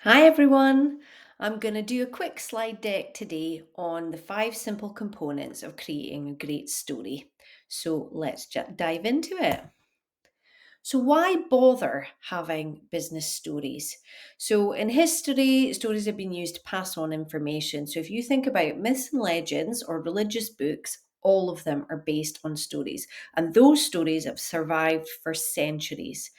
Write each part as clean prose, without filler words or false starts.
Hi everyone! I'm going to do a quick slide deck today on the 5 simple components of creating a great story. So let's dive into it. So, why bother having business stories? So, in history, stories have been used to pass on information. So, if you think about myths and legends or religious books, all of them are based on stories, and those stories have survived for centuries.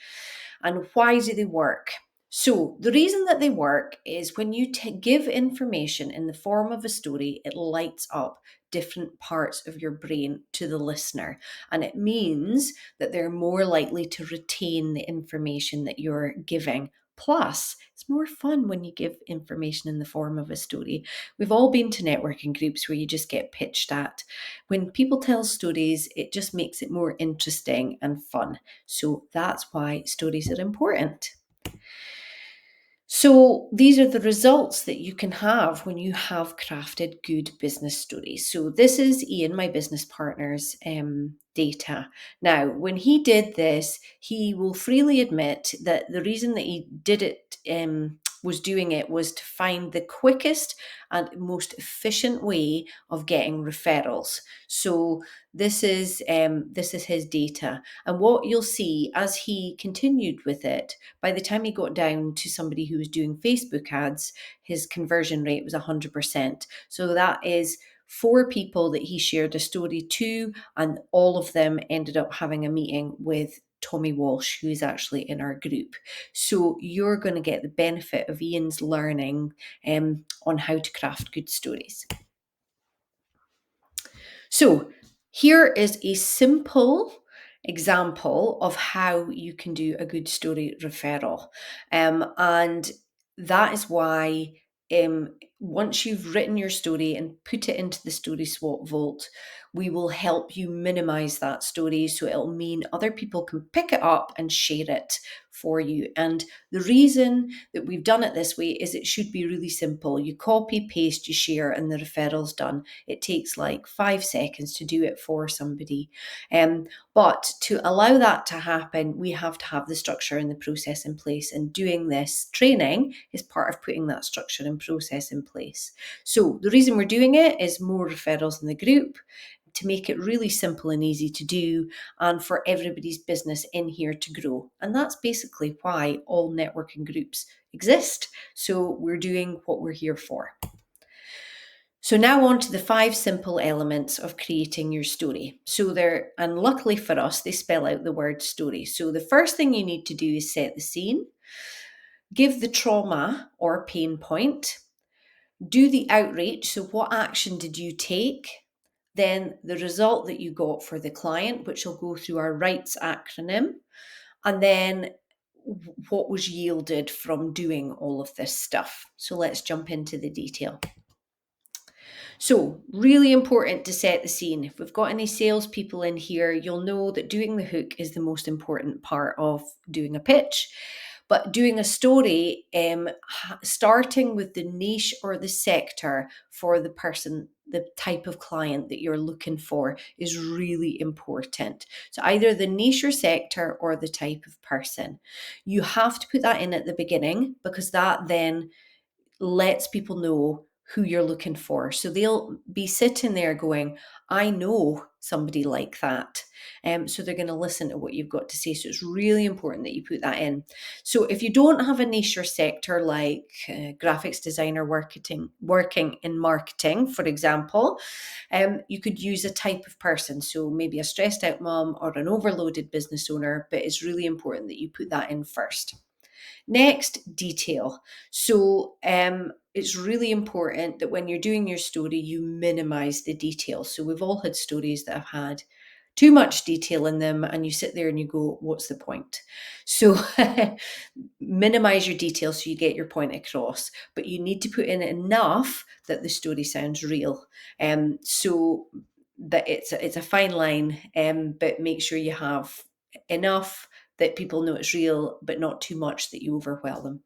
And why do they work? So, the reason that they work is when you give information in the form of a story, it lights up different parts of your brain to the listener. And it means that they're more likely to retain the information that you're giving. Plus, it's more fun when you give information in the form of a story. We've all been to networking groups where you just get pitched at. When people tell stories, it just makes it more interesting and fun. So that's why stories are important. So these are the results that you can have when you have crafted good business stories. So this is Ian, my business partner's data. Now, when he did this, he will freely admit that the reason that he did it was doing it was to find the quickest and most efficient way of getting referrals. So this is his data, and what you'll see as he continued with it, by the time he got down to somebody who was doing Facebook ads, his conversion rate was 100%. So that is 4 people that he shared a story to, and all of them ended up having a meeting with Tommy Walsh, who is actually in our group. So you're going to get the benefit of Ian's learning on how to craft good stories. So here is a simple example of how you can do a good story referral. And that is why once you've written your story and put it into the Story Swap Vault, we will help you minimize that story so it'll mean other people can pick it up and share it for you. And the reason that we've done it this way is it should be really simple. You copy, paste, you share, and the referral's done. It takes like 5 seconds to do it for somebody. But to allow that to happen, we have to have the structure and the process in place. And doing this training is part of putting that structure and process in place. So the reason we're doing it is more referrals in the group, to make it really simple and easy to do, and for everybody's business in here to grow. And that's basically why all networking groups exist. So we're doing what we're here for. So now on to the 5 simple elements of creating your story. So and luckily for us, they spell out the word story. So the first thing you need to do is set the scene, give the trauma or pain point, do the outreach. So what action did you take? Then the result that you got for the client, which will go through our RIGHTS acronym, and then what was yielded from doing all of this stuff. So let's jump into the detail. So, really important to set the scene. If we've got any salespeople in here, you'll know that doing the hook is the most important part of doing a pitch. But doing a story, starting with the niche or the sector for the person, the type of client that you're looking for, is really important. So either the niche or sector or the type of person. You have to put that in at the beginning, because that then lets people know who you're looking for. So they'll be sitting there going, I know somebody like that. So they're going to listen to what you've got to say. So it's really important that you put that in. So if you don't have a niche or sector, like graphics designer working in marketing, for example, you could use a type of person. So maybe a stressed out mom or an overloaded business owner, but it's really important that you put that in first. Next, detail. So it's really important that when you're doing your story, you minimize the detail. So we've all had stories that have had too much detail in them, and you sit there and you go, what's the point? So minimize your detail so you get your point across, but you need to put in enough that the story sounds real. So that it's a fine line, but make sure you have enough that people know it's real, but not too much that you overwhelm them.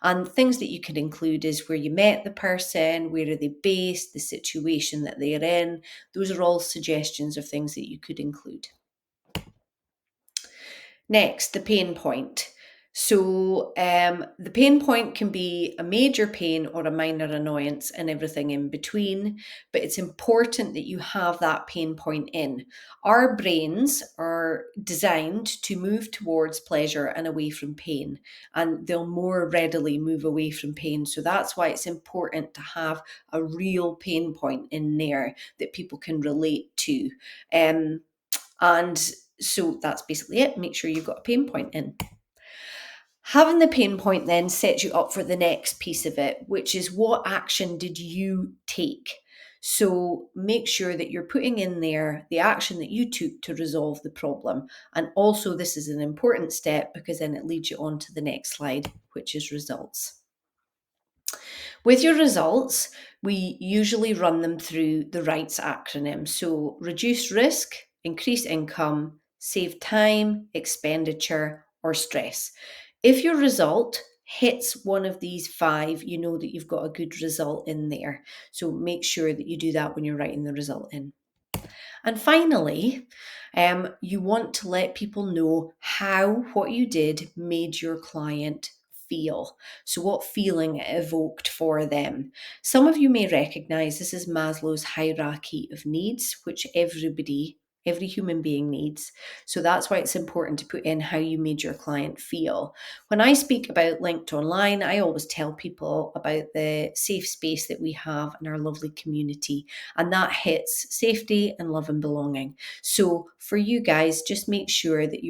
And things that you could include is where you met the person, where are they based, the situation that they're in. Those are all suggestions of things that you could include. Next, the pain point. So the pain point can be a major pain or a minor annoyance and everything in between, but it's important that you have that pain point in. Our brains are designed to move towards pleasure and away from pain, and they'll more readily move away from pain. So that's why it's important to have a real pain point in there that people can relate to. And so that's basically it. Make sure you've got a pain point in. Having the pain point then sets you up for the next piece of it, which is what action did you take? So make sure that you're putting in there the action that you took to resolve the problem. And also, this is an important step because then it leads you on to the next slide, which is results. With your results, we usually run them through the RIGHTS acronym. So reduce risk, increase income, save time, expenditure, or stress. If your result hits one of these 5, you know that you've got a good result in there. So make sure that you do that when you're writing the result in. And finally, you want to let people know how what you did made your client feel. So, what feeling it evoked for them. Some of you may recognize this is Maslow's hierarchy of needs, which every human being needs. So that's why it's important to put in how you made your client feel. When I speak about Linked Online, I always tell people about the safe space that we have in our lovely community, and that hits safety and love and belonging. So for you guys, just make sure that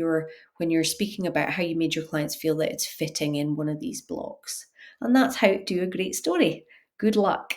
when you're speaking about how you made your clients feel, that it's fitting in one of these blocks. And that's how to do a great story. Good luck.